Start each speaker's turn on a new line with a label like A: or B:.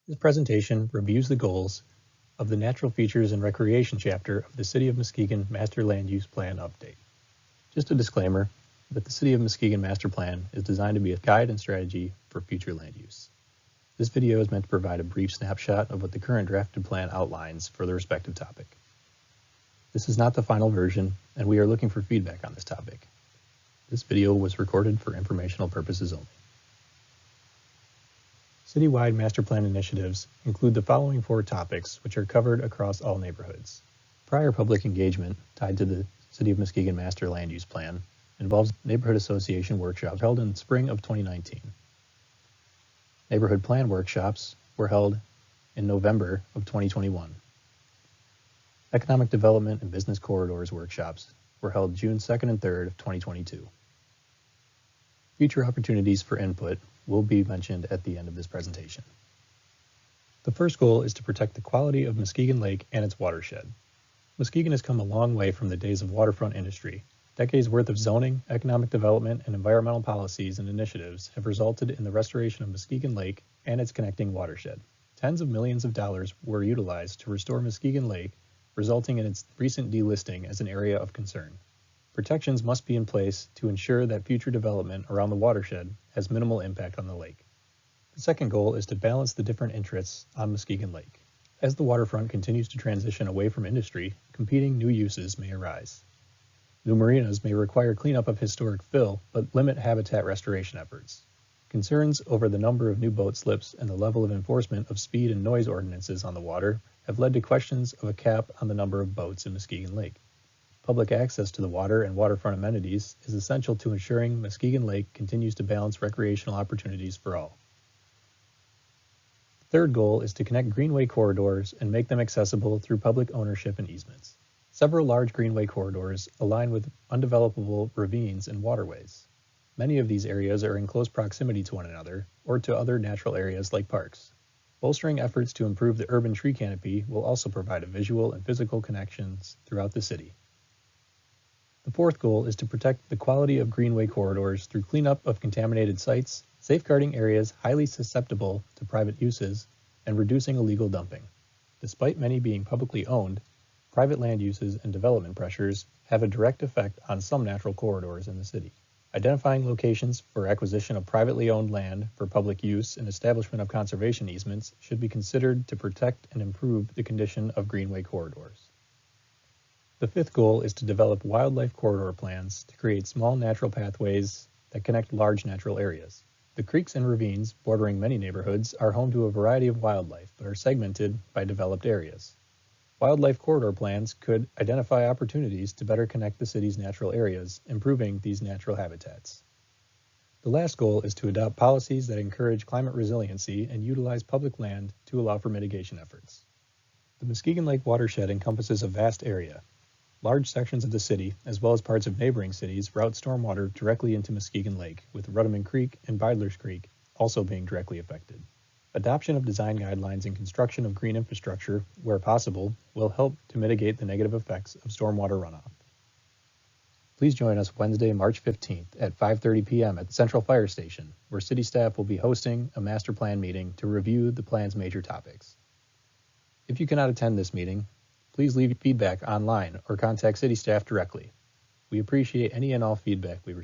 A: This presentation reviews the goals of the Natural Features and Recreation chapter of the City of Muskegon Master Land Use Plan Update. Just a disclaimer that the City of Muskegon Master Plan is designed to be a guide and strategy for future land use. This video is meant to provide a brief snapshot of what the current drafted plan outlines for the respective topic. This is not the final version, and we are looking for feedback on this topic. This video was recorded for informational purposes only. Citywide master plan initiatives include the following 4 topics, which are covered across all neighborhoods. Prior public engagement tied to the City of Muskegon Master Land Use Plan involves neighborhood association workshops held in spring of 2019. Neighborhood plan workshops were held in November of 2021. Economic development and business corridors workshops were held June 2nd and 3rd of 2022. Future opportunities for input will be mentioned at the end of this presentation. The first goal is to protect the quality of Muskegon Lake and its watershed. Muskegon has come a long way from the days of waterfront industry. Decades worth of zoning, economic development, and environmental policies and initiatives have resulted in the restoration of Muskegon Lake and its connecting watershed. Tens of millions of dollars were utilized to restore Muskegon Lake, resulting in its recent delisting as an area of concern. Protections must be in place to ensure that future development around the watershed has minimal impact on the lake. The second goal is to balance the different interests on Muskegon Lake. As the waterfront continues to transition away from industry, competing new uses may arise. New marinas may require cleanup of historic fill, but limit habitat restoration efforts. Concerns over the number of new boat slips and the level of enforcement of speed and noise ordinances on the water have led to questions of a cap on the number of boats in Muskegon Lake. Public access to the water and waterfront amenities is essential to ensuring Muskegon Lake continues to balance recreational opportunities for all. The third goal is to connect greenway corridors and make them accessible through public ownership and easements. Several large greenway corridors align with undevelopable ravines and waterways. Many of these areas are in close proximity to one another or to other natural areas like parks. Bolstering efforts to improve the urban tree canopy will also provide a visual and physical connections throughout the city. The fourth goal is to protect the quality of greenway corridors through cleanup of contaminated sites, safeguarding areas highly susceptible to private uses, and reducing illegal dumping. Despite many being publicly owned, private land uses and development pressures have a direct effect on some natural corridors in the city. Identifying locations for acquisition of privately owned land for public use and establishment of conservation easements should be considered to protect and improve the condition of greenway corridors. The fifth goal is to develop wildlife corridor plans to create small natural pathways that connect large natural areas. The creeks and ravines bordering many neighborhoods are home to a variety of wildlife, but are segmented by developed areas. Wildlife corridor plans could identify opportunities to better connect the city's natural areas, improving these natural habitats. The last goal is to adopt policies that encourage climate resiliency and utilize public land to allow for mitigation efforts. The Muskegon Lake watershed encompasses a vast area. Large sections of the city, as well as parts of neighboring cities, route stormwater directly into Muskegon Lake, with Ruddiman Creek and Bidler's Creek also being directly affected. Adoption of design guidelines and construction of green infrastructure, where possible, will help to mitigate the negative effects of stormwater runoff. Please join us Wednesday, March 15th at 5:30 p.m. at the Central Fire Station, where city staff will be hosting a master plan meeting to review the plan's major topics. If you cannot attend this meeting, please leave feedback online or contact city staff directly. We appreciate any and all feedback we receive.